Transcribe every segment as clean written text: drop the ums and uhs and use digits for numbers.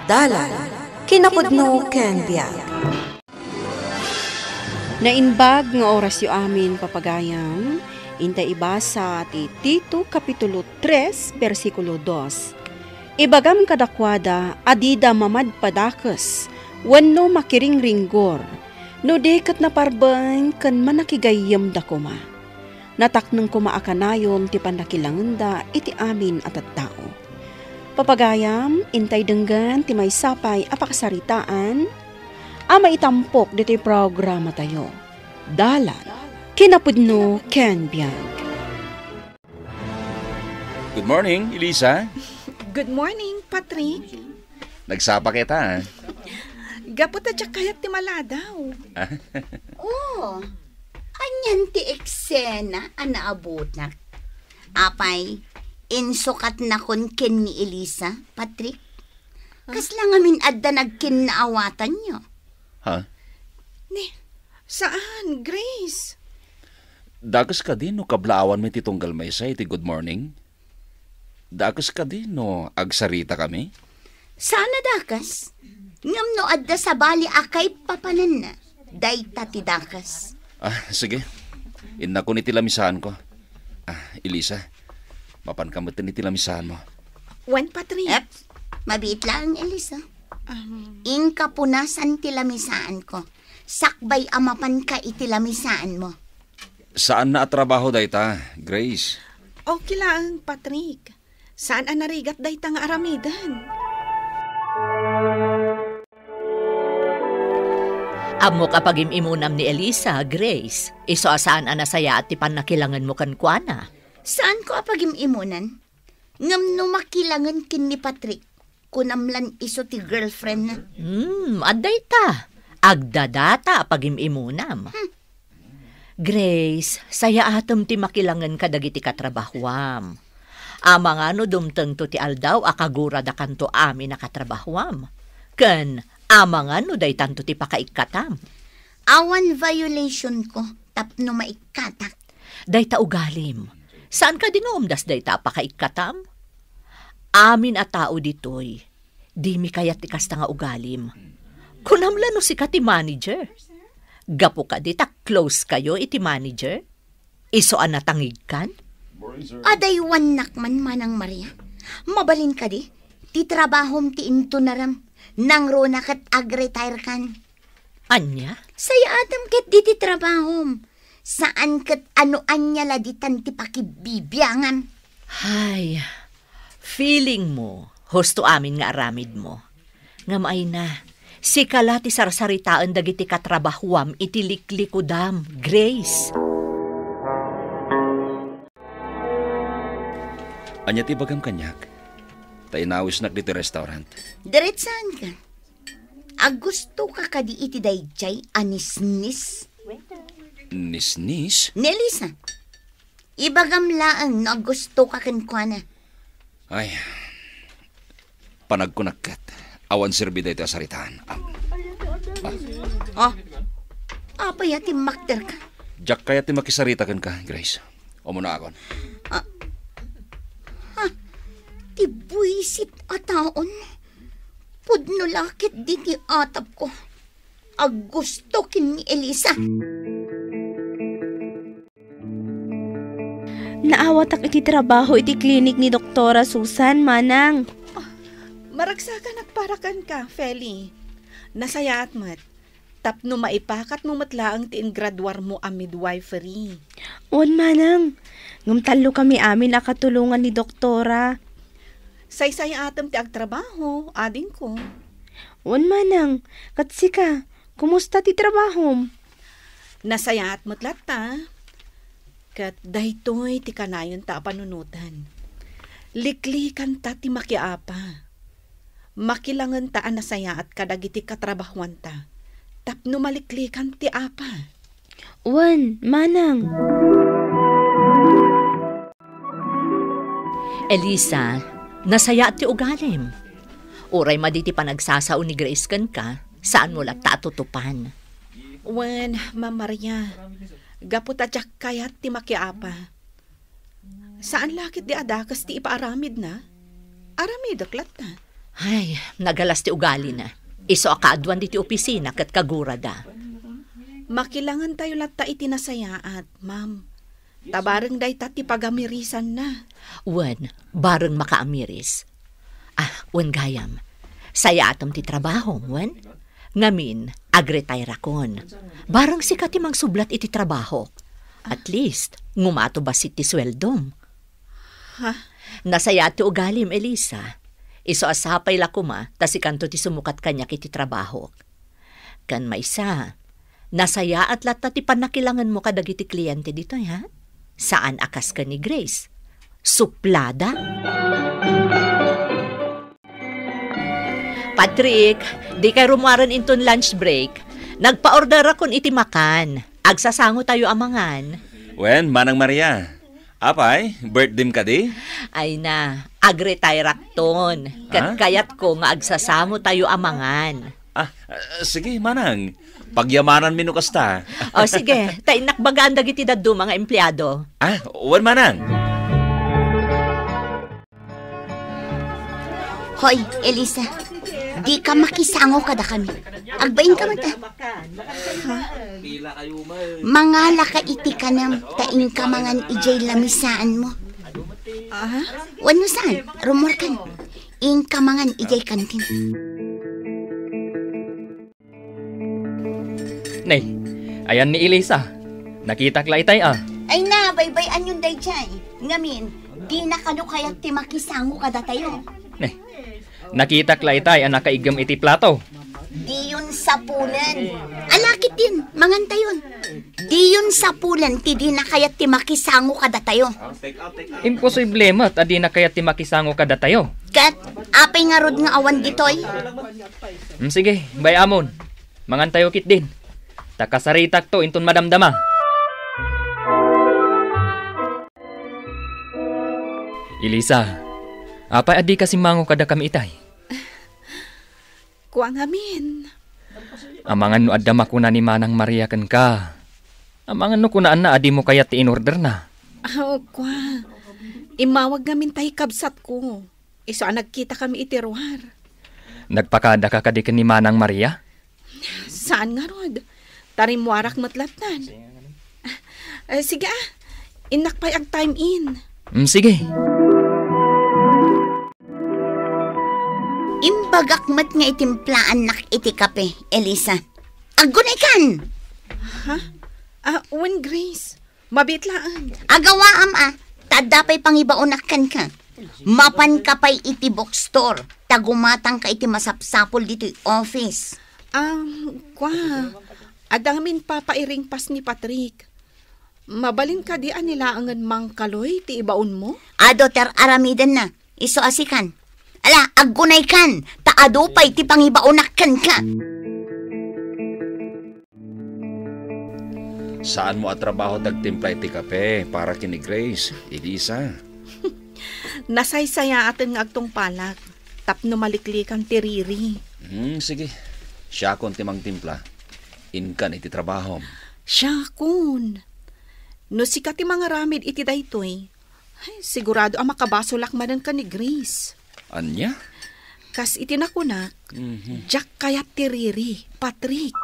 Dalan, kinapudno ken biag. Nainbag nga oras yu amin papagayam, inta ibasa ti Tito Kapitulo 3, versikulo 2. Ibagam kadakwada, adida mamadpadakas, wenno makiringringgor, no dekat na parbain kan manakigayam da kuma. Nataknang kumaakanayon ti pandakilanganda iti amin at tao. Papagayam, intay denggan ti may sapay apakasaritaan, ama itampok dito'y programa tayo. Dalan, kinapudno ken biag. Good morning, Elisa. Good morning, Patrick. Nagsapa kita, ha? Gapot at kayat ti maladaw. Oh, anyan ti eksena anaabot na. Apay, insukat na kon ken ni Elisa, Patrick. Kasla ngamin adda nagkin na awatan nyo. Ha? Saan, Grace? Dagas ka din no kablaawan may titunggal may sa iti good morning? Dagas ka din no agsarita kami? Sana dakas. Ngam no adda sa bali akay papanan na. Dayta ti dakas. Sige. Inna ko ni tilamisahan ko. Elisa, mapankamutin ni tilamisahan mo. Wen, Patrick? Mabiit lang, Elisa. Ingka punasan tilamisaan ko. Sakbay amapan ka itilamisaan mo. Saan na trabaho dayta, Grace? Okay lang, Patrick. Saan ang narigat dayta nga aramidan? Amo kapag imunam ni Elisa, Grace, iso asaan anasaya at tipan nakilangan mo kankwana? Saan ko apagim imunan? Ngam no makilangan kin ni Patrick. Kunamlan iso ti girlfriend na. Aday ta. Agdadata apagim imunam. Grace, saya atom ti makilangan kadagiti katrabahwam. Amang ano dumteng to ti aldaw akagura da kanto amin nakatrabahwam. Ken amang ano day tanto ti pakaikatam. Awan violation ko tapno maikatak. Day ta ugalim. Saan ka dinuumdas day ta pakaikatam? Amin a tao ditoy. Di mi kayat ti kasta nga ugalim. Kunamla no si ka ti manager. Gapo ka di ta close kayo iti manager. Iso an natangig kan? Aday wanak man manang Maria. Mabalin ka di. Ti trabahom ti into naram. Nang rona kat ag-retire kan. Anya? Saya atam kat di ti trabahom. Saan kat ano anya laditan ti pakibibiyangan. Hay, feeling mo, husto amin nga aramid mo. Ngamay na, si kala ti sarsaritaan dagiti katrabahuam iti liklikudam, Grace. Anya ti bagam kanyak? Tainawis nak dito restaurant. Diretsahan ka. Agusto ka kadi iti dayjay anisnis. Nisnis? Nelisa, ibagam laang na gusto ka kankwana. Ay, panagkunakkat. Awan sirbi dito asaritaan. Apay ati makter ka. Jack kaya ti makisarita kan ka, Grace. O muna akon. Ti buisit ataon. Pudno lakit di ti atap ko. Agusto kin ni Elisa. Naawat ak iti trabaho iti klinik ni Doktora Susan, manang. Maragsakan at parakan ka, Feli. Nasayaat mat. Tapno maipakat mo matlaang ti ingradwar mo a midwifery. On, manang. Ngumtalo kami amin nakatulungan ni Doktora. Say-saya atam ti agtrabaho, ading ko. On, manang. Katsika, kumusta ti trabaho? Nasayaat mo't lata. Kat daytoy ti kanayon ta panunutan. Liklikan ta ti makiapa. Makilangan ta anasaya at kadagiti katrabahuan ta. Tapno maliklikan ti apa. Wan, manang. Elisa, nasaya at ti ugalim. Uray maditi panagsasao ni Grace kan ka, saan mo lang tatutupan? Wen, Ma'am Maria, gapot at kayat ti makiapa. Saan lakit di adakas ti ipaaramid na? Aramid aklat na. Ay, nagalas ti ugali na. Iso akaadwan di ti opisina kat kagura da. Makilangan tayo latta itinasayaat, ma'am. Tabareng day ti pagamirisan na. Wen, bareng makaamiris. Wen gayam. Saya atom ti trabaho, wen. Ngamin, agretire akon. Bareng si katimang sublat iti trabaho. At least, ngumato basit ti sweldom. Ha? Nasaya ti ugalim, Elisa. Iso asapay la kuma, tas ikanto ti sumukat kanya kiti trabaho. Kan maisa, nasaya at latta ti panakilangan mo kadagiti kliyente dito, ha? Saan akas ka ni Grace? Suplada? Patrick, di kay rumaran inton lunch break. Nagpa-order akon iti makan. Agsasango tayo amangan. Wen, Manang Maria. Apay, birthday ka di? Ay na, agretire akton. Kat kayat ko nga agsasamo tayo amangan. Sige, Manang. Pagyamanan mino kasta. O sige, tainakbagaan dagiti daddo mga empleyado. Wen, Manang. Hoy, Elisa, di ka makisango kada kami. Agbain ka mata. Mangala ka iti ka nam, taing ka mangan ijay lamisaan mo. Wano saan? Rumor kan. Ing ka mangan ijay kantin. Nay, ayan ni Elisa. Nakita kla itay Ay na, baybayan yung day dyan. Ngamin, di na kano kaya't ti makisango kada tayo. Nay, nakita kla itay ang nakaigam iti plato. Di yun sapulan. Alakit din, mangan tayon. Di yun sapulan, ti di na kaya't ti makisango kada tayo. Imposible mat, adi na kaya ti makisango kada tayo. Kat, apay nga rod nga awan ditoy. Sige, bayamon. Mangan tayo kit din. Takasaritak to inton madamdama. Elisa, apay adi kasi mango kada kami itay. Kuang amin. Amangan no adda makuna ni Manang Maria ken ka. Amangan no kunaan na adi mo kaya ti in-order na. Kwa. Imawag namin tayo kabsat ko. Iso nagkita kami itiruar. Nagpakada ka kadi ken ni Manang Maria? Saan nga rod? Tarimwarak matlatan. Sige inakpay ang time in. Sige. Imbagakmat nga itimplaan nak iti kape, Elisa. Agunay kan! When Grace, mabitlaan. Agawaam tadapay pangibaunakan ka. Mapan ka pa'y iti bookstore. Tagumatang ka iti masapsapol dito office. Adamin papairing pas ni Patrick. Mabalin ka di anilaangan mangkaloy ti ibaon mo? Ter aramidan na. Iso asikan. Ala, agunay kan. Taado pa'y ti pangibaunakan ka. Saan mo at trabaho tagtimpla iti kape para kini Grace, Elisa? Nasaysaya atin nga agtong palak. Tapno maliklikan ti Riri. Sige. Siya kon timang timpla. Inkan iti trabaho. Siya kun. No si kati mga ramid iti daytoy. Ay, sigurado ang makabasolak manan ka ni Grace. Anya? Kas itinakunak, Jack kayat ti Riri, Patrick.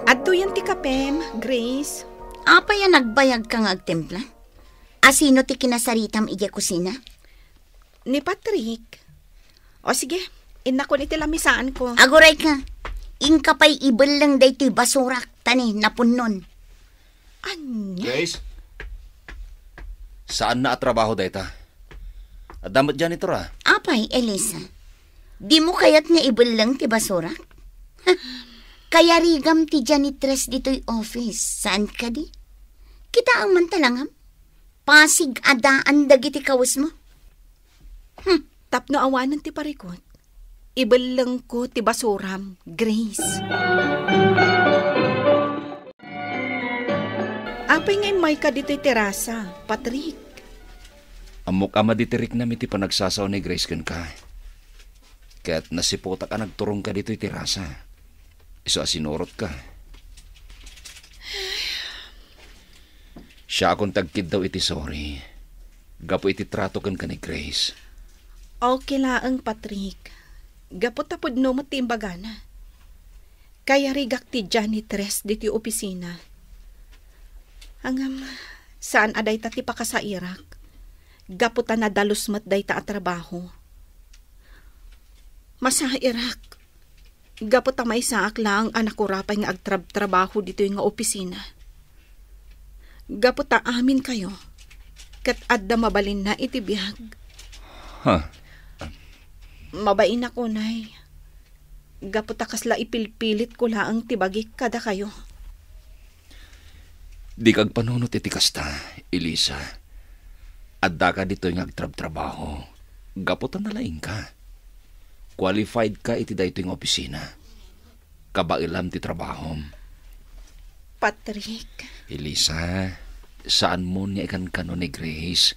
Adto yan ti kapem, Grace. Apa yan nagbayag ka nga agtimpla? Asino ti kinasaritam ije kusina? Ni Patrick. O sige, inakon iti lamisaan ko. Aguray ka. Inka pa'y ibel lang day ti basurak tani napunon. Anya? Grace? Saan na at trabaho dayta? At damat dyan ito ra? Apay, Elisa. Di mo kayat nga ibel lang ti basurak? Kaya rigam ti janitress dito'y office. Saan ka di? Kita ang mantalangam. Pasig adaan dagiti kawas mo. Tapno awanan ti parikot. Ibalang ko ti basuram, Grace. Apay ngay may ka dito'y terasa, Patrick. Amok ama ditirik na iti panagsasaw ni Grace ken ka. Kaya't nasipota ka nagturong ka dito'y terasa. Iso asinorot ka. Siya akong tagkid daw iti sorry. Gapo iti trato kan ni Grace. Okay laang, Patrick. Gapot tapod no mo timbagana. Kaya rigak ti janitress diti opisina. Hangam, saan aday ta ti pakasairak? Gaputa na dalus mat day ta at trabaho. Masairak. Gaputa may saak lang anak ko rapay nga agtrabaho dito yung nga opisina. Gaputa amin kayo. Kat adda mabalin na iti biyag. Mabain ako, nay. Gaputa kasla ipilpilit ko laang tibagik kada kayo. Di kag panunot iti kasta, Elisa. Adda ka dito yung agtrabaho. Gaputan na laing ka. Qualified ka iti dayto yung opisina. Kabailam ti trabaho. Patrick. Elisa, saan mo niya ikan kano ni Grace?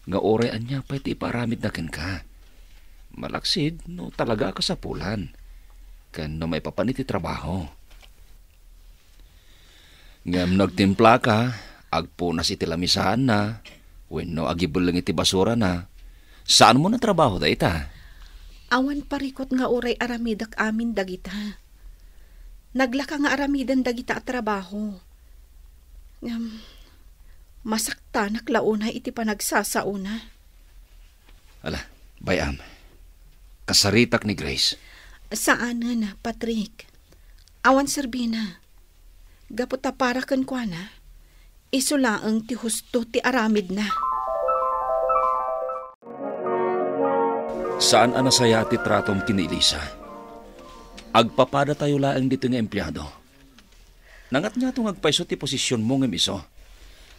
Nga orean niya pa iti iparamid na ken ka. Malaksid no talaga ka sa pulan. Kan no may papaniti trabaho. Ngam nagtimpla ka, agpunas iti lamisahan na, wenno agibulang iti basura na. Saan mo na trabaho da ita? Awan parikot nga oray aramidak amin dagita. Naglaka nga aramidan dagita at trabaho. Masakta naklauna iti panagsasauna. Ala, bayam. Kasaritak ni Grace. Saan na, Patrick? Awan Serbina. Gaputa para kan kwa na. Isulaang ti husto ti aramid na. Saan anasaya ti tratom kini Elisa? Agpapada tayo laang dito nga empleyado. Nangat nga itong agpaiso ti posisyon mo ng iso.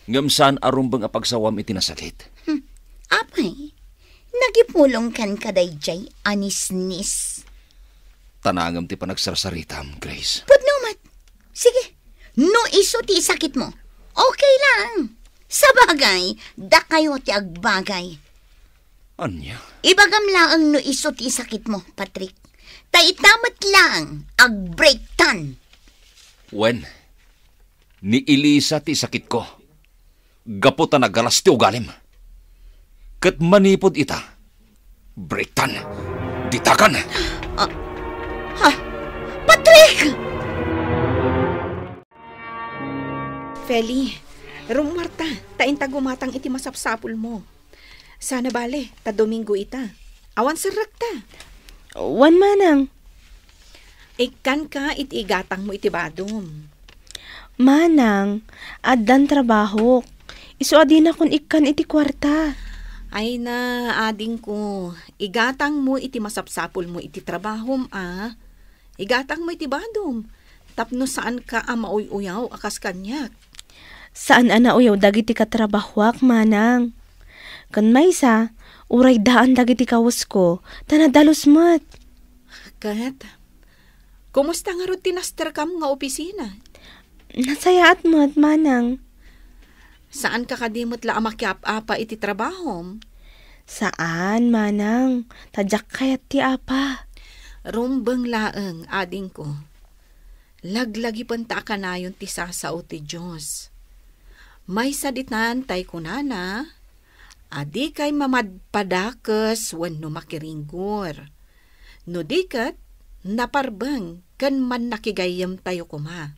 Ngam saan arumbang apagsawam iti nasalit. Apay, nagipulong kan kadayjay anisnis. Tanangam ti panagsarsaritam, Grace. Pudnumat. Sige, no iso ti sakit mo. Okay lang. Sa bagay, da kayo ti agbagay. Anya? Ibagam lang ang no iso ti sakit mo, Patrick. Taitamat lang ag-break tan. Wen, ni Elisa ti sakit ko. Gaputa na galas ti ugalim. Kat manipod ita. Break tan. Ditakan. Patrick! Feli, Marta, tain tagumatang iti masapsapul mo. Sana bale, ta Domingo ita. Awan sarak ta. Wan manang. Ikan ka iti igatang mo iti badom. Manang, addan trabaho. Isu adin akon ikan iti kwarta. Ay na, ading ko. Igatang mo iti masapsapul mo iti trabahom, ah. Igatang mo iti badom. Tapno saan ka mauy-uyaw akas kanyak. Saan ana uyaw dagiti katrabahwak, manang? Kan maysa, uray daan dagiti kawas ko, tanadalos mat. Kat, kumusta nga ro tinaster kam nga opisina? Nasayaat mat, manang. Saan ka kadimot la amakyap-apa iti trabahom? Saan, manang? Tadyak kayat ti apa. Rumbeng laeng, ading ko. Laglagi panta ka na yung tisasao ti Diyos. May saditan tay kunana, adi kay mamadpadakes wenno makiringgor. No dikat, naparbeng kan man nakigayam tayo kuma.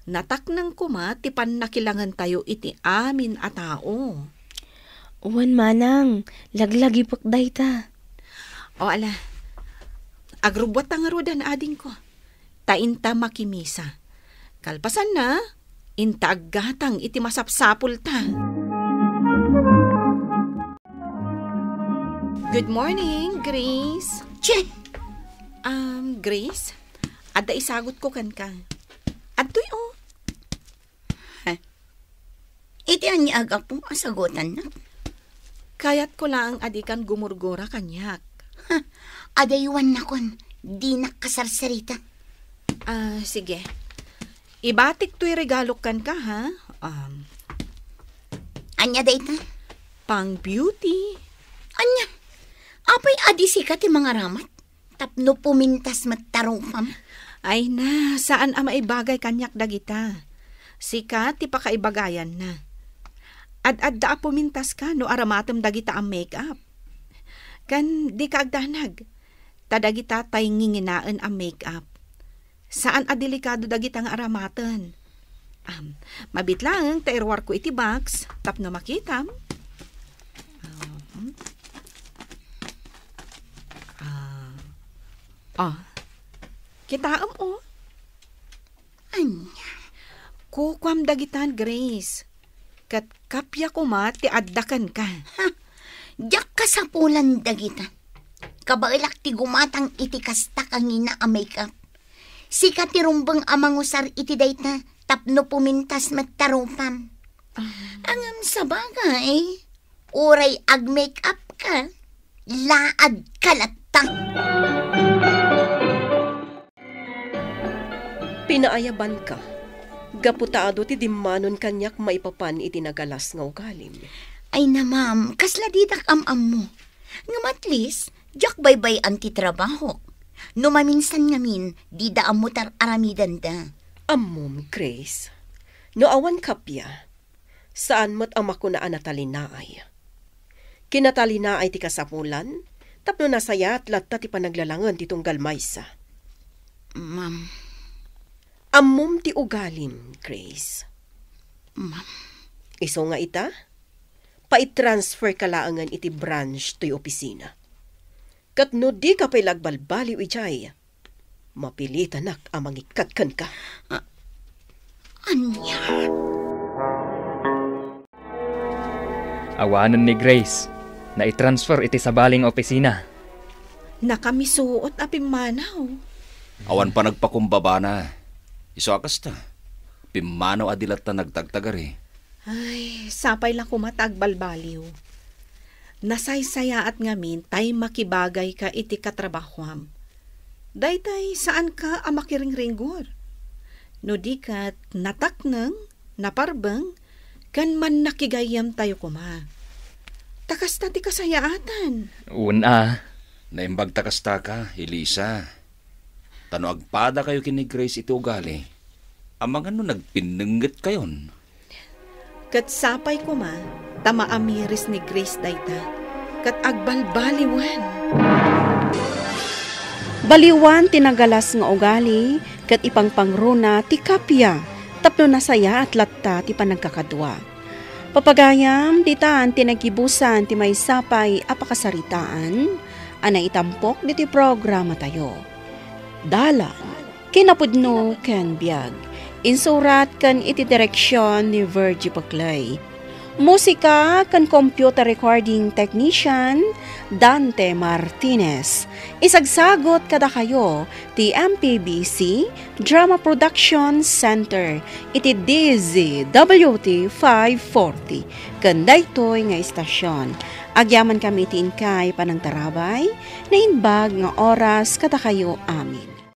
Nataknang kuma ti pan nakilangan tayo iti amin a tao. Uwan manang, laglagi pagday ta. O ala, agrubot ang arudan ading ko. Tainta makimisa. Kalpasan na, inta aggatang iti masapsapul ta. Good morning, Grace. Che! Grace, adda isagot ko kan ka. Adtoy o. Iti ang niagak po asagutan na. Kayat ko lang adikan gumurgora kanyak. Adayuan na kon, di nakasarsarita. Sige. Ibatik to'y regalo kan ka, ha? Anya dayta? Pang beauty. Anya? Apay adisi ka ti mga ramat? Tapno pumintas mattarong pam? Ay na, saan ama ibagay kanyak dagita? Sika ti pakaibagayan na. Ad da pumintas ka no aramatem dagita ang makeup. Kan di ka agdanag. Tadagita tay nginginaan ang makeup. Saan delikado dagita nga aramaten? Mabit lang, tairwar ko iti box, tapno makitam. Kitaam Anya? Kukwam dagitan, Grace. Kat kapya ko ti addakan ka. Diyak kasapulan dagita. Kabailak ti gumatang iti kasta kangina a makeup. Sika ti rumbeng amang usar iti dayta tapno pumintas magtarupam. Angam sa bagay, uray ag makeup ka, laad kalatang. Pinaayaban ka. Gaputaado ti dimmanon kanyak maipapan iti nagalas nga ugalim. Ay na ma'am, kasla didak am mo. Ngam at least, jak baybay ang titrabaho. No maminsan ngamin, di da amutar aramidan da. Ammom, Grace. No awan kapya, saan mo't ama ko na anatalinaay. Kinatalinaay ti kasapulan, tapno nasaya at latta ti panaglalangan ti tunggal maysa. Ma'am. Ammom ti ugalim, Grace. Ma'am. Iso nga ita, paitransfer ka laangan iti branch to'y opisina. Kat no di ka pa'y lagbalbaliw ijay, mapilitanak amang ikatkan ka. Anya? Awanan ni Grace na i-transfer iti sa baling opisina. Nakamisuot apimanaw. Awan pa nagpakumbaba na. Iso akas ta. Pimanaw adilat na nagtagtagari. Ay, sapay lang kumatag balbaliw. Nasaysaya at ngamin tay makibagay ka iti katrabahwam. Daytay saan ka amakiringringgor? No di kat nataknang, naparbeng, kan man nakigayam tayo kuma. Takas na ti kasayaatan. Una. Naimbag takasta ka, Elisa. Tano agpada kayo kini Grace iti ugali. Amang ano nagpinenggit kayon. Kat sapay kuma, tamaamiris ni Grace dayta. Kat agbalbaliwan. Baliwan tinagalas nga ugali, kat ipangpangruna ti kapya, tapno nasaya at latta ti panagkakadwa. Papagayam, ditaan tinagibusan ti may sapay apakasaritaan, anay itampok diti programa tayo. Dalan, kinapudno ken biag, insurat kan iti direksyon ni Virgie Paclay. Musika kan computer recording technician Dante Martinez. Isagsagot kada kayo ti MPBC Drama Production Center iti DZWT 540 kan daytoy nga istasyon. Agyaman kami ti inkay panang tarabay na inbag nga oras kada kayo amin.